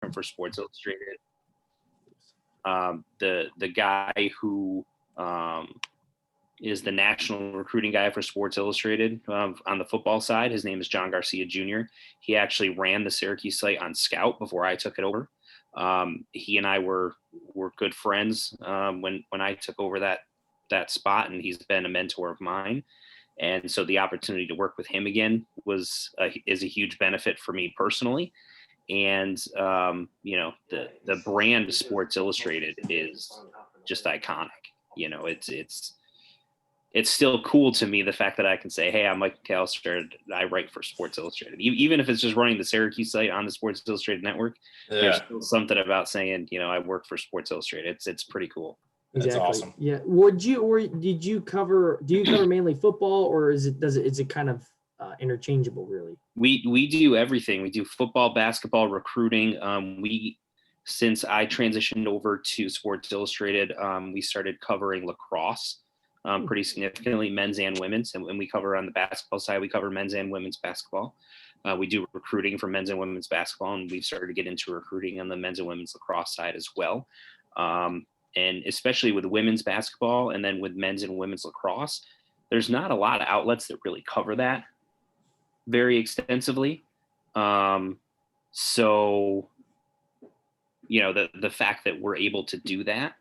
working for Sports Illustrated. The guy who is the national recruiting guy for Sports Illustrated on the football side, his name is John Garcia Jr. He actually ran the Syracuse site on Scout before I took it over. He and I were good friends when I took over that spot, and he's been a mentor of mine. And so the opportunity to work with him again is a huge benefit for me personally. And, the brand Sports Illustrated is just iconic. It's still cool to me, the fact that I can say, hey, I'm Mike McCallister, I write for Sports Illustrated. Even if it's just running the Syracuse site on the Sports Illustrated network, there's still something about saying, I work for Sports Illustrated. It's pretty cool. Exactly. That's awesome. Yeah. Do you cover mainly football, or is it kind of interchangeable really? We do everything. We do football, basketball, recruiting. Since I transitioned over to Sports Illustrated, we started covering lacrosse pretty significantly, men's and women's. And when we cover on the basketball side, we cover men's and women's basketball. We do recruiting for men's and women's basketball, and we've started to get into recruiting on the men's and women's lacrosse side as well. And especially with women's basketball and then with men's and women's lacrosse, there's not a lot of outlets that really cover that very extensively. So, the fact that we're able to do that,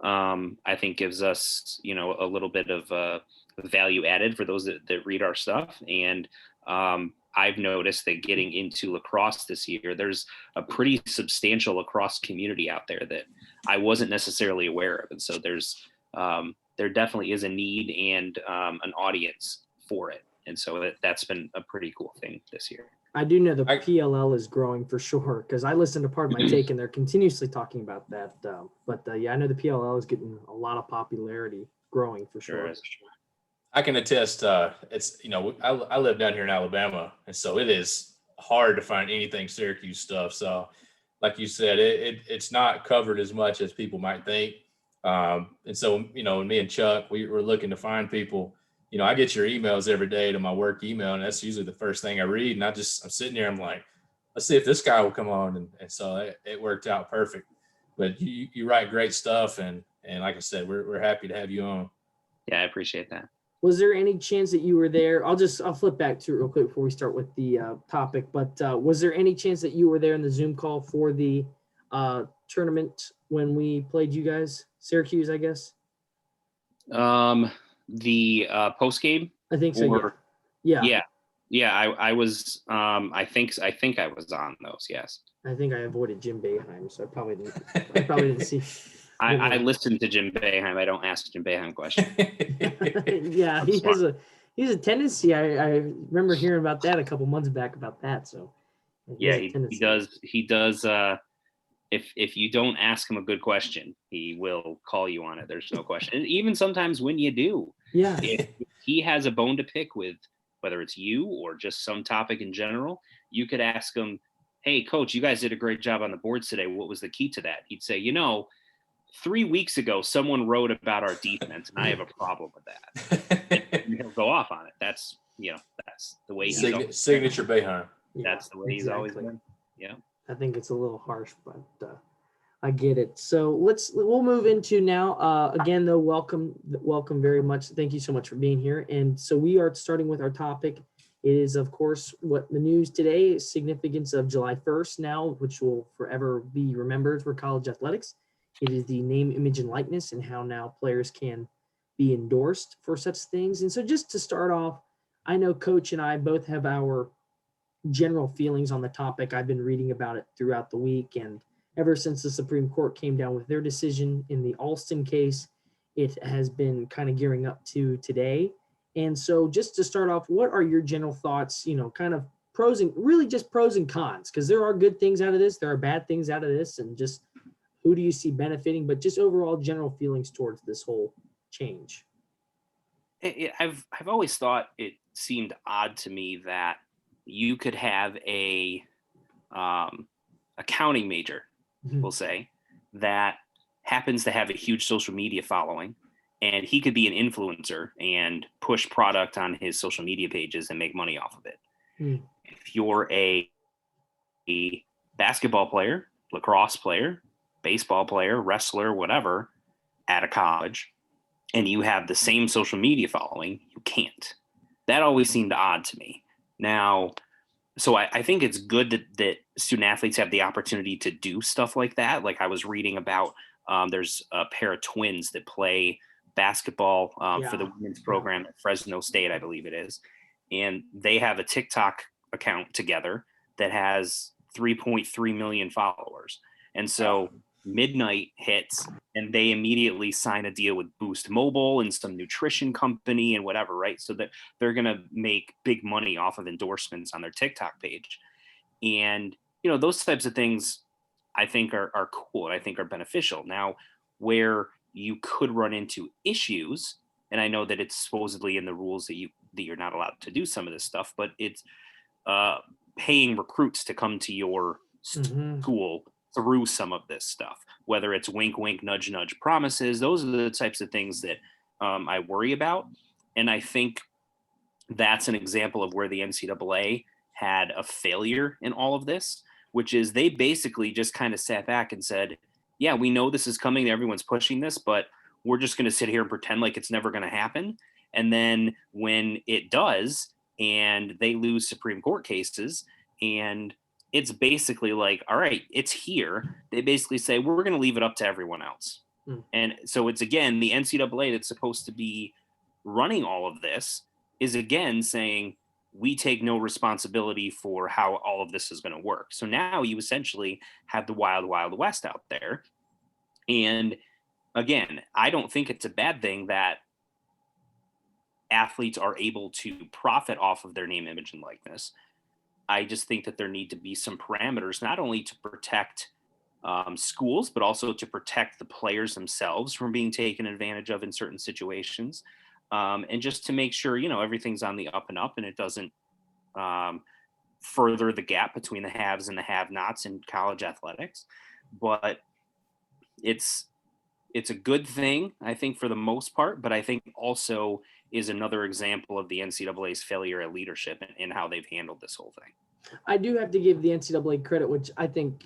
I think gives us, a little bit of value added for those that read our stuff. And I've noticed that getting into lacrosse this year, there's a pretty substantial lacrosse community out there that I wasn't necessarily aware of. And so there definitely is a need and an audience for it. And so that's been a pretty cool thing this year. I do know the PLL is growing for sure, because I listen to Part of My Take and they're continuously talking about that. But I know the PLL is getting a lot of popularity, growing for sure. I can attest. It's I live down here in Alabama, and so it is hard to find anything Syracuse stuff. So, like you said, it's not covered as much as people might think. And so me and Chuck, we were looking to find people. I get your emails every day to my work email, and that's usually the first thing I read. And I'm sitting there, I'm like, let's see if this guy will come on. And so it worked out perfect. But you write great stuff, and like I said, we're happy to have you on. Yeah, I appreciate that. Was there any chance that you were there? I'll flip back to it real quick before we start with the topic. But was there any chance that you were there in the Zoom call for the tournament when we played you guys, Syracuse, I guess? The post game? I think so. Yeah. I was. I think I was on those. Yes. I think I avoided Jim Boeheim, so I probably didn't see. I listened to Jim Boeheim. I don't ask Jim Boeheim questions. Yeah, he has a tendency. I remember hearing about that a couple months back about that. So yeah, he does. He does. If you don't ask him a good question, he will call you on it. There's no question. And even sometimes when you do, if he has a bone to pick with, whether it's you or just some topic in general, you could ask him, hey, coach, you guys did a great job on the boards today. What was the key to that? He'd say, 3 weeks ago, someone wrote about our defense, and I have a problem with that. And he'll go off on it. That's the way he's signature Boeheim. That's the way he's always been. Yeah. I think it's a little harsh, but I get it. So we'll move into now. Again, though, welcome very much. Thank you so much for being here. And so we are starting with our topic. It is, of course, what the news today is, significance of July 1st now, which will forever be remembered for college athletics. It is the name, image, and likeness, and how now players can be endorsed for such things. And so just to start off, I know Coach and I both have our general feelings on the topic. I've been reading about it throughout the week, and ever since the Supreme Court came down with their decision in the Alston case, it has been kind of gearing up to today. And so just to start off, what are your general thoughts, kind of pros and cons, because there are good things out of this, there are bad things out of this, and just who do you see benefiting, but just overall general feelings towards this whole change? I've always thought it seemed odd to me that you could have a accounting major, we'll say, that happens to have a huge social media following, and he could be an influencer and push product on his social media pages and make money off of it. If you're a basketball player lacrosse player, baseball player, wrestler, whatever, at a college, and you have the same social media following, you can't. That always seemed odd to me. Now, so I think it's good that student athletes have the opportunity to do stuff like that. Like I was reading about, there's a pair of twins that play basketball for the women's program at Fresno State, I believe it is. And they have a TikTok account together that has 3.3 million followers. And so midnight hits and they immediately sign a deal with Boost Mobile and some nutrition company and whatever, right? So that they're going to make big money off of endorsements on their TikTok page. And, those types of things I think are cool and I think are beneficial. Now, where you could run into issues, and I know that it's supposedly in the rules that you're not allowed to do some of this stuff, but it's paying recruits to come to your school through some of this stuff, whether it's wink, wink, nudge, nudge promises. Those are the types of things that I worry about. And I think that's an example of where the NCAA had a failure in all of this, which is they basically just kind of sat back and said, yeah, we know this is coming. Everyone's pushing this, but we're just going to sit here and pretend like it's never going to happen. And then when it does, and they lose Supreme Court cases, and it's basically like, all right, it's here. They basically say, we're going to leave it up to everyone else. And so it's, again, the NCAA that's supposed to be running all of this is, again, saying, we take no responsibility for how all of this is going to work. So now you essentially have the wild, wild west out there. And again, I don't think it's a bad thing that athletes are able to profit off of their name, image, and likeness. I just think that there need to be some parameters, not only to protect schools, but also to protect the players themselves from being taken advantage of in certain situations. And just to make sure, everything's on the up and up and it doesn't further the gap between the haves and the have-nots in college athletics. But it's a good thing, I think, for the most part, but I think also is another example of the NCAA's failure at leadership and how they've handled this whole thing. I do have to give the NCAA credit, which I think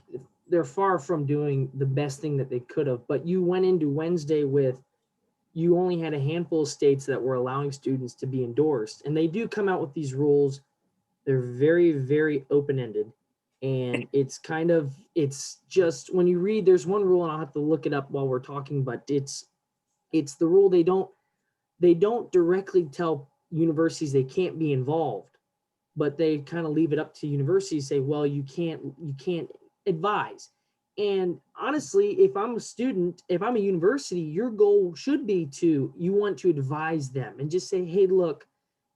they're far from doing the best thing that they could have. But you went into Wednesday with, you only had a handful of states that were allowing students to be endorsed. And they do come out with these rules. They're very, very open-ended. And it's just, when you read, there's one rule, and I'll have to look it up while we're talking, but it's the rule. They don't directly tell universities they can't be involved, but they kind of leave it up to universities, say, well, you can't advise. And honestly, if I'm a student, if I'm a university, your goal should be you want to advise them and just say, hey, look,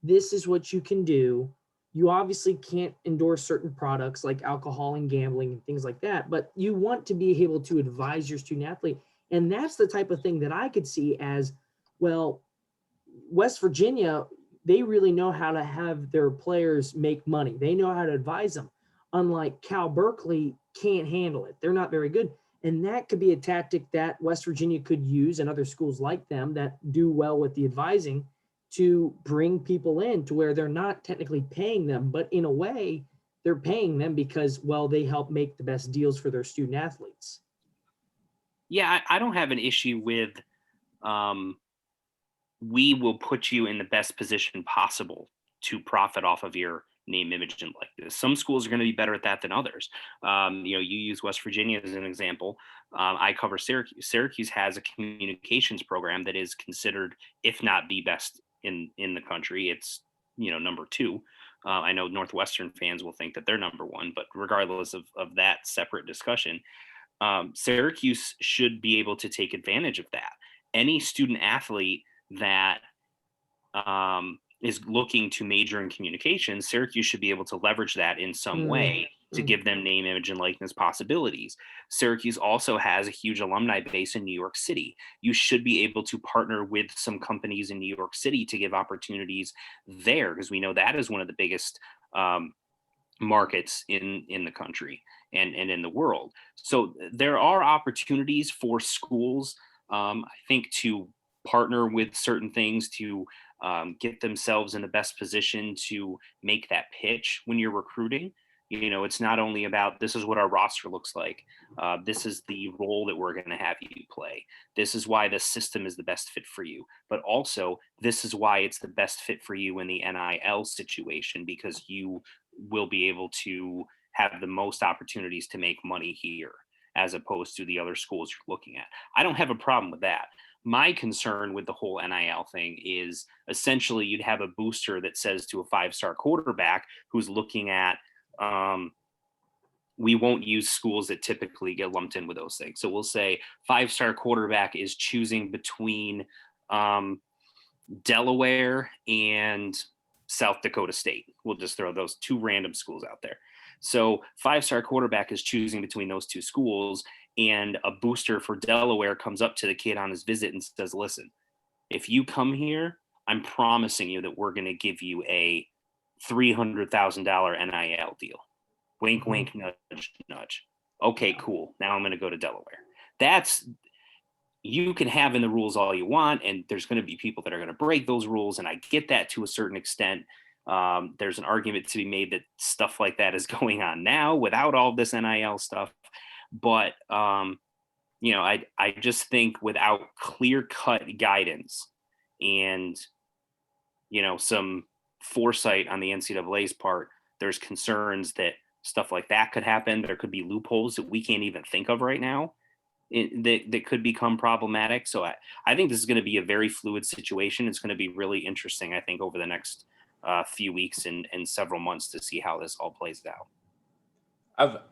this is what you can do. You obviously can't endorse certain products like alcohol and gambling and things like that, but you want to be able to advise your student athlete. And that's the type of thing that I could see as, well, West Virginia, they really know how to have their players make money. They know how to advise them. Unlike Cal Berkeley can't handle it. They're not very good. And that could be a tactic that West Virginia could use, and other schools like them that do well with the advising, to bring people in to where they're not technically paying them, but in a way they're paying them because, well, they help make the best deals for their student athletes. Yeah, I don't have an issue with we will put you in the best position possible to profit off of your name, image, and likeness. Some schools are going to be better at that than others. You use West Virginia as an example. I cover Syracuse. Syracuse has a communications program that is considered, if not the best in the country. It's number two. I know Northwestern fans will think that they're number one, but regardless of that separate discussion, Syracuse should be able to take advantage of that. Any student athlete that is looking to major in communications, Syracuse should be able to leverage that in some way to give them name, image, and likeness possibilities. Syracuse also has a huge alumni base in New York City. You should be able to partner with some companies in New York City to give opportunities there, because we know that is one of the biggest markets in the country and in the world. So there are opportunities for schools, I think, to partner with certain things to get themselves in the best position to make that pitch when you're recruiting. It's not only about this is what our roster looks like. This is the role that we're going to have you play. This is why the system is the best fit for you. But also, this is why it's the best fit for you in the NIL situation, because you will be able to have the most opportunities to make money here as opposed to the other schools you're looking at. I don't have a problem with that. My concern with the whole NIL thing is essentially you'd have a booster that says to a 5-star quarterback who's looking at, we won't use schools that typically get lumped in with those things. So we'll say 5-star quarterback is choosing between Delaware and South Dakota State. We'll just throw those 2 random schools out there. So 5-star quarterback is choosing between those 2 schools, and a booster for Delaware comes up to the kid on his visit and says, listen, if you come here, I'm promising you that we're going to give you a $300,000 NIL deal. Wink, wink, nudge, nudge. Okay, cool. Now I'm going to go to Delaware. You can have in the rules all you want, and there's going to be people that are going to break those rules, and I get that to a certain extent. There's an argument to be made that stuff like that is going on now without all this NIL stuff. But, I just think without clear-cut guidance and, some foresight on the NCAA's part, there's concerns that stuff like that could happen. There could be loopholes that we can't even think of right now that could become problematic. So I think this is going to be a very fluid situation. It's going to be really interesting, I think, over the next few weeks and several months to see how this all plays out.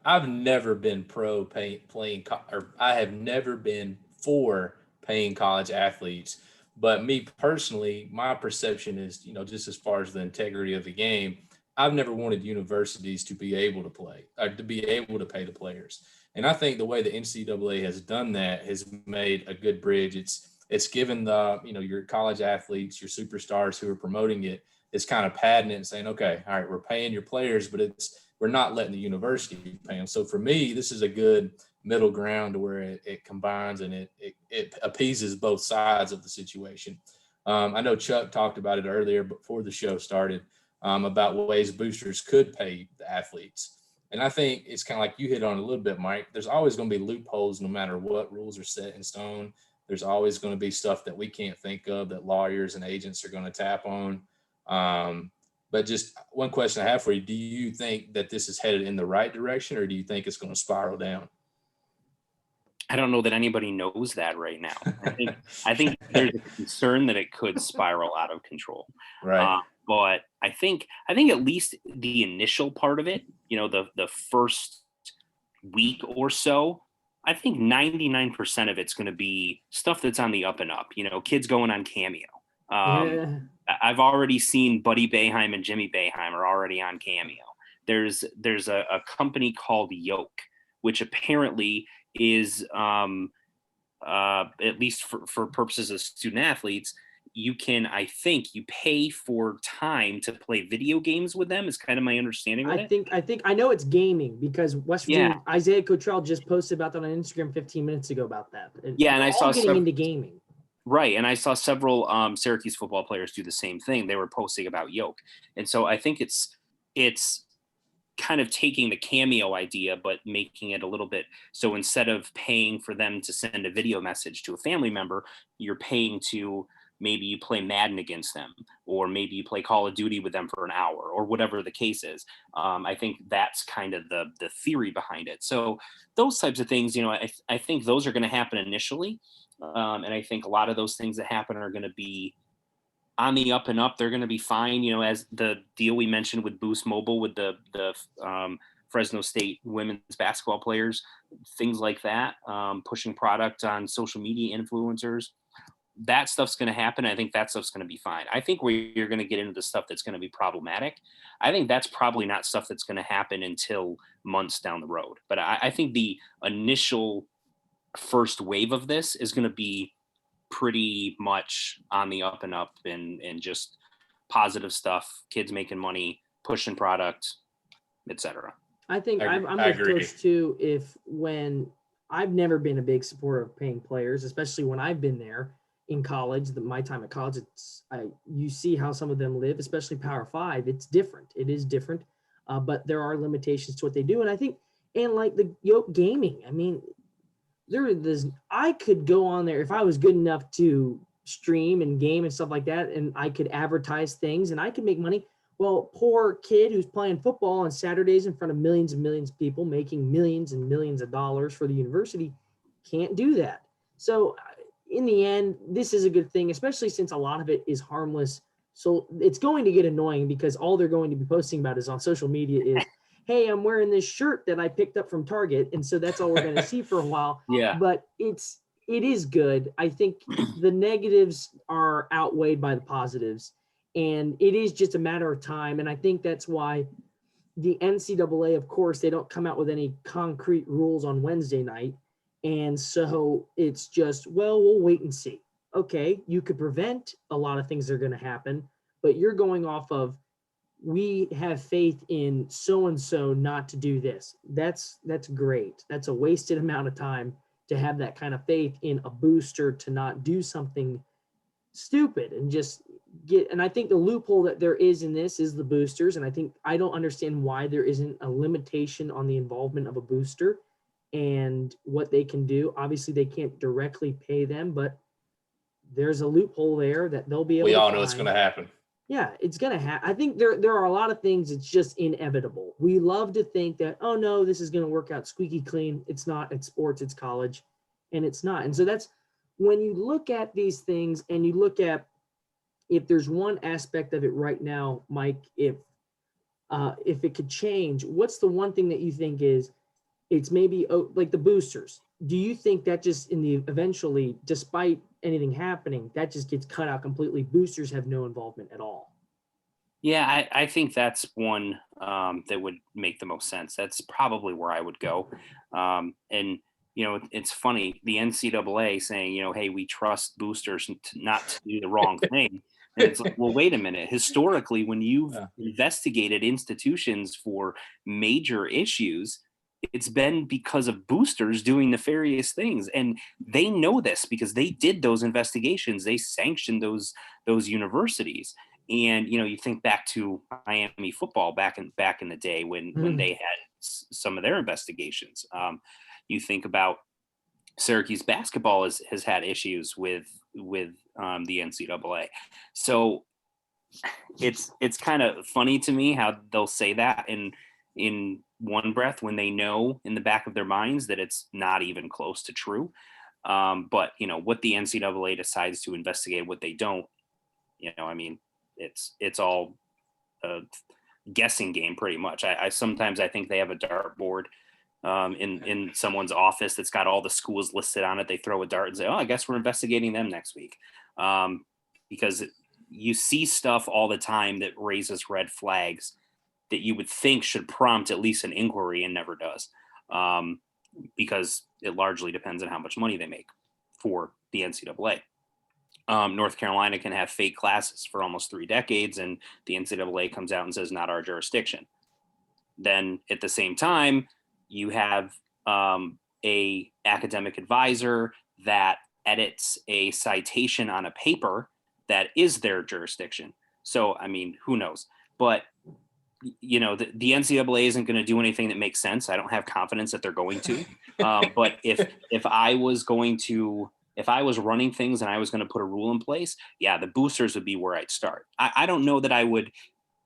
I've never been I have never been for paying college athletes. But me personally, my perception is, just as far as the integrity of the game, I've never wanted universities to be able to play or to be able to pay the players. And I think the way the NCAA has done that has made a good bridge. It's given your college athletes, your superstars who are promoting it, it's kind of padding it and saying, okay, all right, we're paying your players, but we're not letting the university pay them. So for me, this is a good middle ground where it combines and it appeases both sides of the situation. I know Chuck talked about it earlier before the show started about ways boosters could pay the athletes. And I think it's kind of like you hit on a little bit, Mike. There's always going to be loopholes no matter what rules are set in stone. There's always going to be stuff that we can't think of that lawyers and agents are going to tap on. But just one question I have for you. Do you think that this is headed in the right direction, or do you think it's going to spiral down? I don't know that anybody knows that right now. I think there's a concern that it could spiral out of control. Right. But I think at least the initial part of it, the first week or so, I think 99% of it's going to be stuff that's on the up and up. Kids going on Cameo. I've already seen Buddy Boeheim and Jimmy Boeheim are already on Cameo. There's a company called Yoke, which apparently is at least for purposes of student athletes, you pay for time to play video games with them is kind of my understanding of it. I know it's gaming because West Virginia, Isaiah Cottrell just posted about that on Instagram 15 minutes ago about that. And I saw getting into gaming. Right. And I saw several Syracuse football players do the same thing. They were posting about Yoke. And so I think it's kind of taking the Cameo idea, but making it a little bit. So instead of paying for them to send a video message to a family member, you're paying to maybe you play Madden against them, or maybe you play Call of Duty with them for an hour, or whatever the case is. I think that's kind of the theory behind it. So those types of things, I think those are going to happen initially. And I think a lot of those things that happen are going to be on the up and up. They're going to be fine, as the deal we mentioned with Boost Mobile with the Fresno State women's basketball players, things like that, pushing product on social media influencers. That stuff's going to happen. I think that stuff's going to be fine. I think where you're going to get into the stuff that's going to be problematic, I think that's probably not stuff that's going to happen until months down the road. But I think the initial first wave of this is going to be pretty much on the up and up and just positive stuff, kids making money, pushing product, etc. I think I'm with Coach too. When I've never been a big supporter of paying players, especially when I've been there in college, my time at college, you see how some of them live, especially Power 5. It's different. It is different. but there are limitations to what they do. And I think, and like the gaming, I mean, I could go on there if I was good enough to stream and game and stuff like that, and I could advertise things and I could make money. Well, poor kid who's playing football on Saturdays in front of millions and millions of people making millions and millions of dollars for the university can't do that. So in the end, this is a good thing, especially since a lot of it is harmless. So it's going to get annoying because all they're going to be posting about is on social media is, hey, I'm wearing this shirt that I picked up from Target. And so that's all we're going to see for a while. Yeah. But it is good. I think the negatives are outweighed by the positives. And it is just a matter of time. And I think that's why the NCAA, of course, they don't come out with any concrete rules on Wednesday night. And so it's just, well, we'll wait and see. Okay, you could prevent a lot of things that are going to happen, but you're going off of, we have faith in so-and-so not to do this. That's great. That's a wasted amount of time to have that kind of faith in a booster to not do something stupid and just and I think the loophole that there is in this is the boosters. And I don't understand why there isn't a limitation on the involvement of a booster and what they can do. Obviously they can't directly pay them, but there's a loophole there that they'll be able to We all find. know it's going to happen. Yeah, it's going to happen. I think there are a lot of things. It's just inevitable. We love to think that, oh no, this is going to work out squeaky clean. It's not. It's sports, it's college, and it's not. And so that's when you look at these things and you look at, if there's one aspect of it right now, Mike, if it could change, what's the one thing that you think is, it's maybe like the boosters? Do you think that just eventually, despite anything happening, that just gets cut out completely? Boosters have no involvement at all. Yeah, I think that's one that would make the most sense. That's probably where I would go. And, it's funny, the NCAA saying, hey, we trust boosters not to do the wrong thing. And it's like, well, wait a minute. Historically, when you've investigated institutions for major issues, it's been because of boosters doing nefarious things. And they know this because they did those investigations. They sanctioned those universities. And, you think back to Miami football back in the day when they had some of their investigations. You think about Syracuse basketball has had issues with the NCAA. So it's kind of funny to me how they'll say that in one breath when they know in the back of their minds that it's not even close to true. But what the NCAA decides to investigate, what they don't, it's all a guessing game pretty much. I sometimes think they have a dartboard in someone's office that's got all the schools listed on it. They throw a dart and say, oh, I guess we're investigating them next week. Because you see stuff all the time that raises red flags that you would think should prompt at least an inquiry and never does. Because it largely depends on how much money they make for the NCAA. North Carolina can have fake classes for almost 3 decades, and the NCAA comes out and says, not our jurisdiction. Then at the same time, you have a academic advisor that edits a citation on a paper that is their jurisdiction. So, who knows? But, the NCAA isn't going to do anything that makes sense. I don't have confidence that they're going to. But if I was running things and I was going to put a rule in place, yeah, the boosters would be where I'd start. I don't know that I would,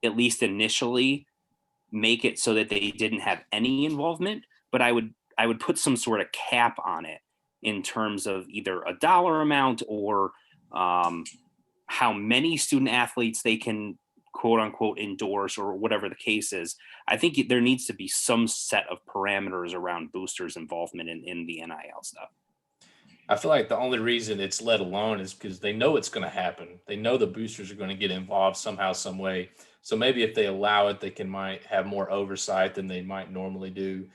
at least initially, make it so that they didn't have any involvement, but I would put some sort of cap on it in terms of either a dollar amount or how many student athletes they can quote unquote endorse or whatever the case is. I think there needs to be some set of parameters around boosters' involvement in the NIL stuff. I feel like the only reason it's let alone is because they know it's going to happen. They know the boosters are going to get involved somehow, some way. So maybe if they allow it, might have more oversight than they might normally do,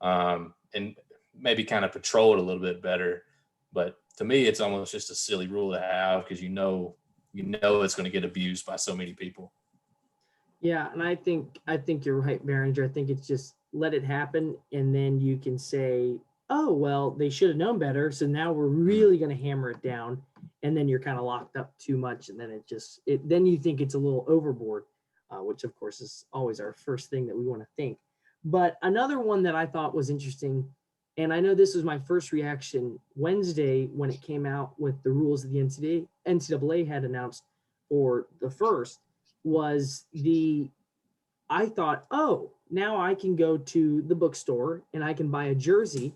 and maybe kind of patrol it a little bit better. But to me, it's almost just a silly rule to have because you know it's going to get abused by so many people. Yeah, and I think you're right, Behringer. I think it's just let it happen, and then you can say, oh, well, they should have known better, so now we're really going to hammer it down, and then you're kind of locked up too much, and then then you think it's a little overboard. which of course is always our first thing that we want to think. But another one that I thought was interesting, and I know this was my first reaction Wednesday when it came out with the rules that the NCAA had announced for the first, was I thought, oh, now I can go to the bookstore and I can buy a jersey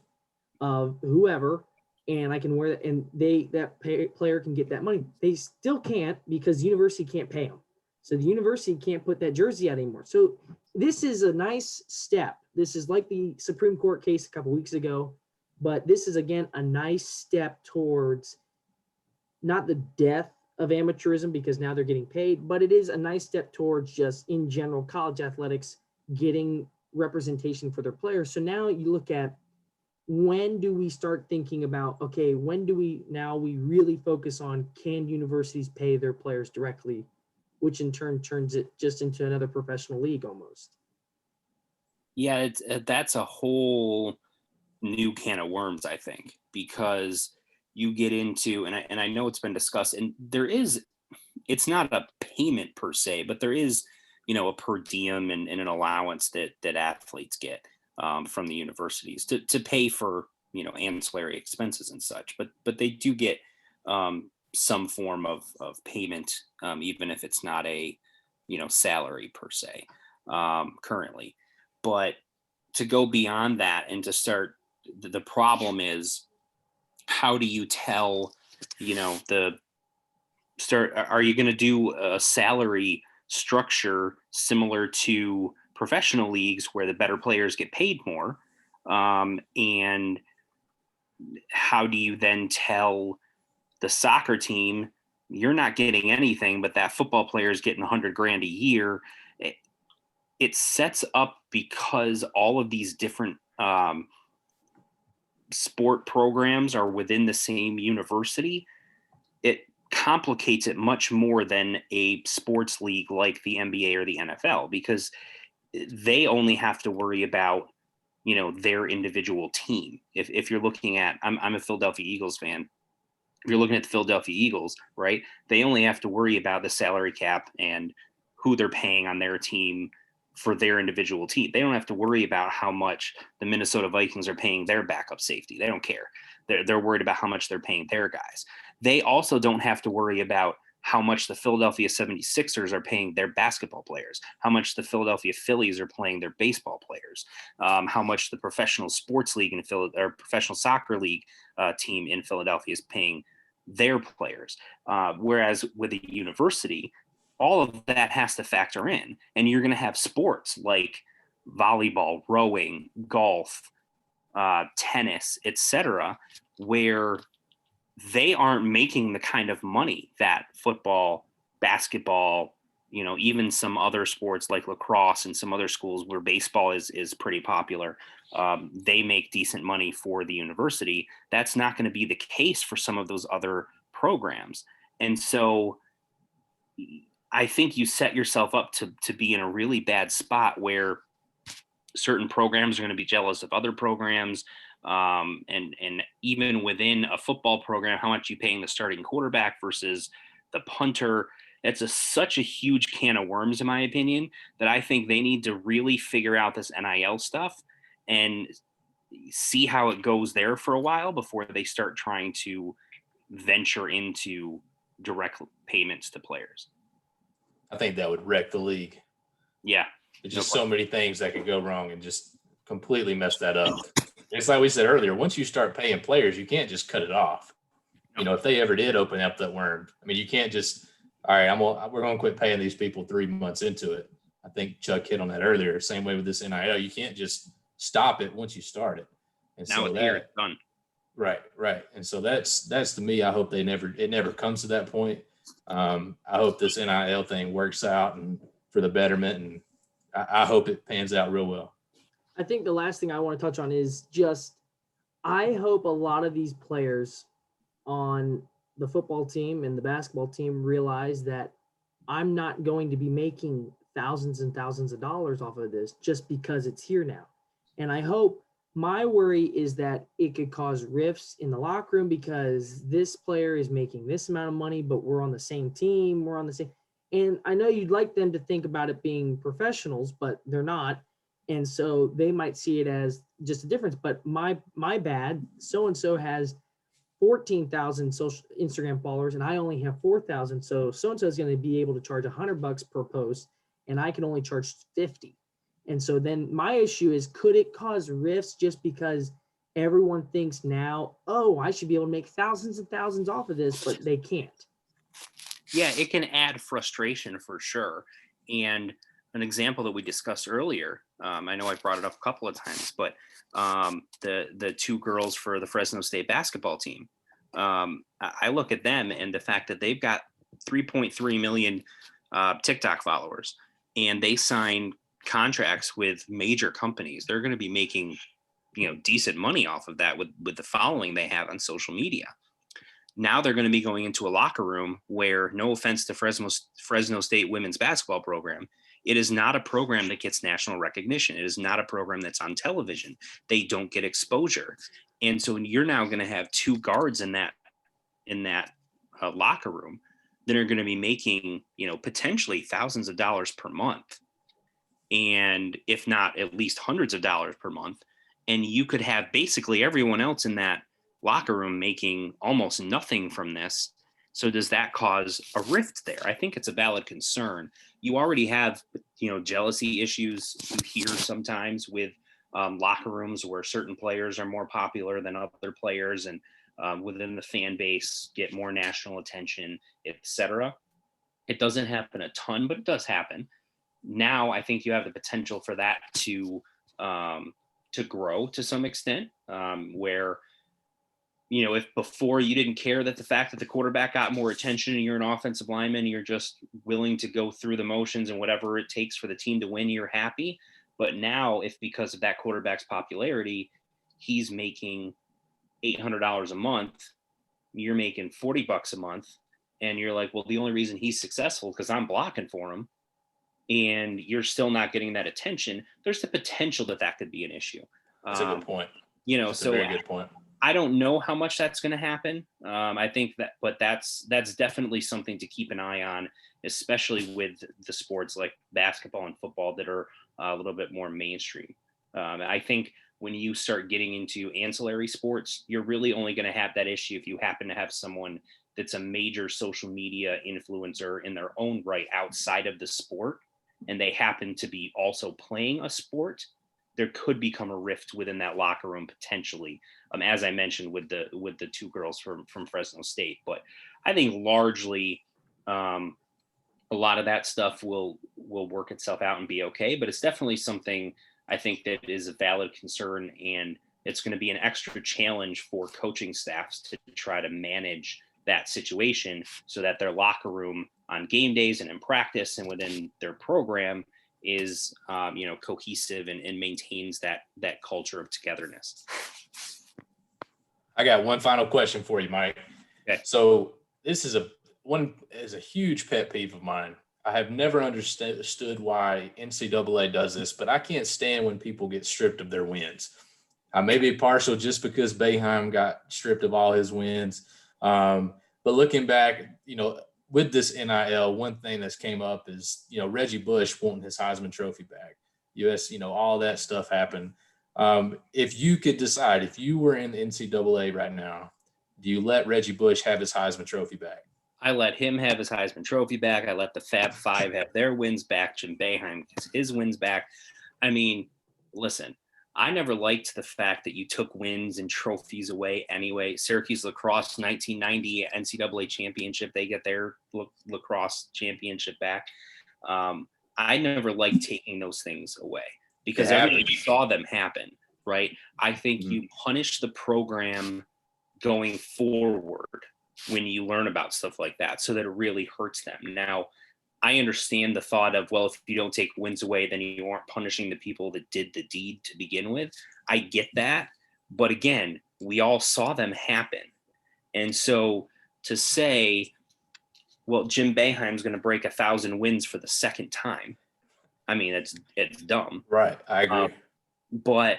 of whoever, and I can wear that, and player can get that money. They still can't, because the university can't pay them. So the university can't put that jersey out anymore. So this is a nice step. This is like the Supreme Court case a couple weeks ago, but this is, again, a nice step towards not the death of amateurism, because now they're getting paid, but it is a nice step towards just, in general, college athletics getting representation for their players. So now you look at, when do we start thinking about, okay, when do we really focus on, can universities pay their players directly, which in turn turns it just into another professional league almost. Yeah, that's a whole new can of worms, I think, because you get into, and I know it's been discussed, and it's not a payment per se, but there is, a per diem and an allowance that athletes get from the universities to pay for, ancillary expenses and such, but they do get some form of payment, even if it's not a, salary per se, currently. But to go beyond that and to start, the problem is, how do you tell, are you going to do a salary structure similar to professional leagues where the better players get paid more? And how do you then tell the soccer team, you're not getting anything, but that football player is getting $100,000 a year? It sets up, because all of these different sport programs are within the same university, it complicates it much more than a sports league like the NBA or the NFL, because they only have to worry about, their individual team. If you're looking at, I'm a Philadelphia Eagles fan. If you're looking at the Philadelphia Eagles, right, they only have to worry about the salary cap and who they're paying on their team for their individual team. They don't have to worry about how much the Minnesota Vikings are paying their backup safety. They don't care. They're worried about how much they're paying their guys. They also don't have to worry about how much the Philadelphia 76ers are paying their basketball players, how much the Philadelphia Phillies are paying their baseball players, how much the professional sports league or professional soccer league team in Philadelphia is paying their players. Whereas with a university, all of that has to factor in, and you're going to have sports like volleyball, rowing, golf, tennis, etc., where they aren't making the kind of money that football, basketball, even some other sports like lacrosse and some other schools where baseball is pretty popular. They make decent money for the university. That's not going to be the case for some of those other programs. And so I think you set yourself up to be in a really bad spot where certain programs are going to be jealous of other programs. And even within a football program, how much you paying the starting quarterback versus the punter. It's such a huge can of worms, in my opinion, that I think they need to really figure out this NIL stuff and see how it goes there for a while before they start trying to venture into direct payments to players. I think that would wreck the league. Yeah. There's just so many things that could go wrong and just completely mess that up. It's like we said earlier, once you start paying players, you can't just cut it off. If they ever did open up that worm, you can't just, all right, we're going to quit paying these people 3 months into it. I think Chuck hit on that earlier. Same way with this NIL, you can't just stop it once you start it. And now so it's done. Right. And so that's to me, I hope it never comes to that point. I hope this NIL thing works out and for the betterment, and I hope it pans out real well. I think the last thing I want to touch on is just, I hope a lot of these players on the football team and the basketball team realize that I'm not going to be making thousands and thousands of dollars off of this just because it's here now. And I hope, my worry is that it could cause rifts in the locker room because this player is making this amount of money, but we're on the same team. And I know you'd like them to think about it being professionals, but they're not. And so they might see it as just a difference. But my bad, so-and-so has 14,000 social Instagram followers and I only have 4,000. So-and-so is going to be able to charge $100 per post and I can only charge 50. And so then my issue is, could it cause rifts just because everyone thinks now, oh, I should be able to make thousands and thousands off of this, but they can't? Yeah, it can add frustration for sure. And an example that we discussed earlier, I know I brought it up a couple of times, but the two girls for the Fresno State basketball team, I look at them and the fact that they've got 3.3 million TikTok followers, and they sign contracts with major companies. They're going to be making, decent money off of that with the following they have on social media. Now they're going to be going into a locker room where, no offense to Fresno State women's basketball program, it is not a program that gets national recognition. It is not a program that's on television. They don't get exposure. And so you're now going to have two guards in that locker room that are going to be making, potentially thousands of dollars per month. And if not, at least hundreds of dollars per month. And you could have basically everyone else in that locker room making almost nothing from this. So does that cause a rift there? I think it's a valid concern. You already have, jealousy issues you hear sometimes with locker rooms where certain players are more popular than other players, and within the fan base get more national attention, etc. It doesn't happen a ton, but it does happen. Now I think you have the potential for that to grow to some extent, where, if before you didn't care that the fact that the quarterback got more attention and you're an offensive lineman, you're just willing to go through the motions and whatever it takes for the team to win, you're happy. But now, if because of that quarterback's popularity, he's making $800 a month, you're making $40 a month, and you're like, well, the only reason he's successful because I'm blocking for him, and you're still not getting that attention, there's the potential that could be an issue. That's a good point. That's a very good point. I don't know how much that's going to happen. I think but that's definitely something to keep an eye on, especially with the sports like basketball and football that are a little bit more mainstream. I think when you start getting into ancillary sports, you're really only going to have that issue if you happen to have someone that's a major social media influencer in their own right outside of the sport, and they happen to be also playing a sport. There could become a rift within that locker room potentially, as I mentioned with the two girls from Fresno State. But I think largely a lot of that stuff will work itself out and be okay. But it's definitely something I think that is a valid concern, and it's going to be an extra challenge for coaching staffs to try to manage that situation so that their locker room on game days and in practice and within their program is cohesive and maintains that culture of togetherness. I got one final question for you, Mike. Okay. So this is a huge pet peeve of mine. I have never understood why NCAA does this, but I can't stand when people get stripped of their wins. I may be partial just because Boeheim got stripped of all his wins. But looking back, with this NIL, one thing that's came up is, Reggie Bush wanting his Heisman Trophy back. All that stuff happened. If you could decide, if you were in the NCAA right now, do you let Reggie Bush have his Heisman Trophy back? I let him have his Heisman Trophy back. I let the Fab Five have their wins back. Jim Boeheim gets his wins back. I mean, listen, I never liked the fact that you took wins and trophies away anyway. Syracuse lacrosse 1990 NCAA championship, they get their lacrosse championship back. I never liked taking those things away because everybody saw them happen, right? I think you punish the program going forward when you learn about stuff like that so that it really hurts them. Now, I understand the thought of, well, if you don't take wins away, then you aren't punishing the people that did the deed to begin with. I get that. But again, we all saw them happen. And so to say, well, Jim Boeheim's going to break 1,000 wins for the second time, I mean, it's dumb. Right. I agree. But,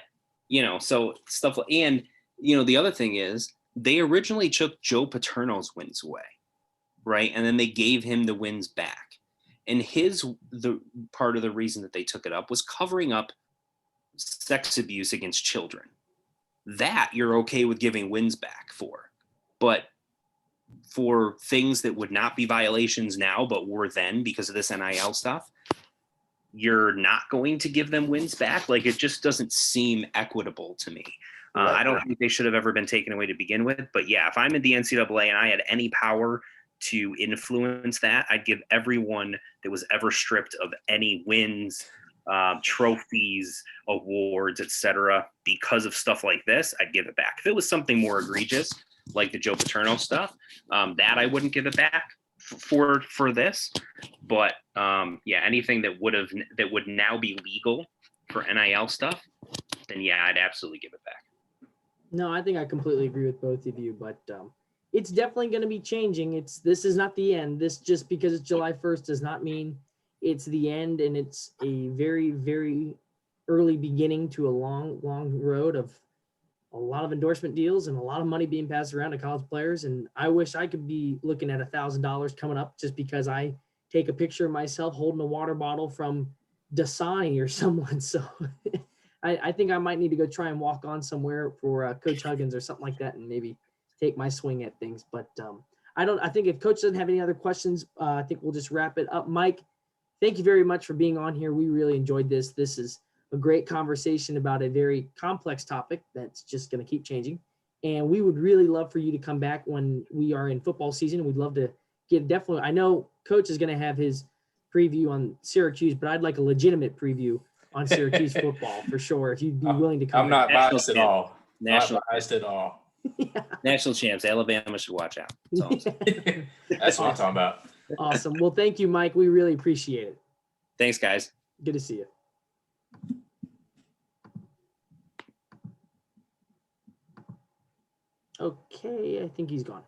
so stuff. And, the other thing is they originally took Joe Paterno's wins away. Right. And then they gave him the wins back. And the part of the reason that they took it up was covering up sex abuse against children. That you're okay with giving wins back for. But for things that would not be violations now, but were then because of this NIL stuff, you're not going to give them wins back. Like, it just doesn't seem equitable to me. I don't think they should have ever been taken away to begin with. But yeah, if I'm in the NCAA and I had any power to influence that, I'd give everyone that was ever stripped of any wins, trophies, awards, etc., because of stuff like this, I'd give it back. If it was something more egregious, like the Joe Paterno stuff, that I wouldn't give it back for this. But yeah, anything that would now be legal for NIL stuff, then yeah, I'd absolutely give it back. No, I think I completely agree with both of you, but it's definitely going to be changing. This is not the end. This, just because it's July 1st, does not mean it's the end, and it's a very, very early beginning to a long, long road of a lot of endorsement deals and a lot of money being passed around to college players. And I wish I could be looking at $1,000 coming up just because I take a picture of myself holding a water bottle from Dasani or someone. So I think I might need to go try and walk on somewhere for Coach Huggins or something like that, and maybe take my swing at things. But I think if Coach doesn't have any other questions, I think we'll just wrap it up. Mike, thank you very much for being on here. We really enjoyed this. This is a great conversation about a very complex topic that's just going to keep changing. And we would really love for you to come back when we are in football season. We'd love to definitely, I know Coach is going to have his preview on Syracuse, but I'd like a legitimate preview on Syracuse football for sure. If you'd be willing to come I'm not back. biased at all. National Not biased at all. Yeah. National champs. Alabama should watch out. That's all I'm saying. That's what I'm talking about. Awesome. Well, thank you, Mike. We really appreciate it. Thanks, guys. Good to see you. Okay, I think he's gone.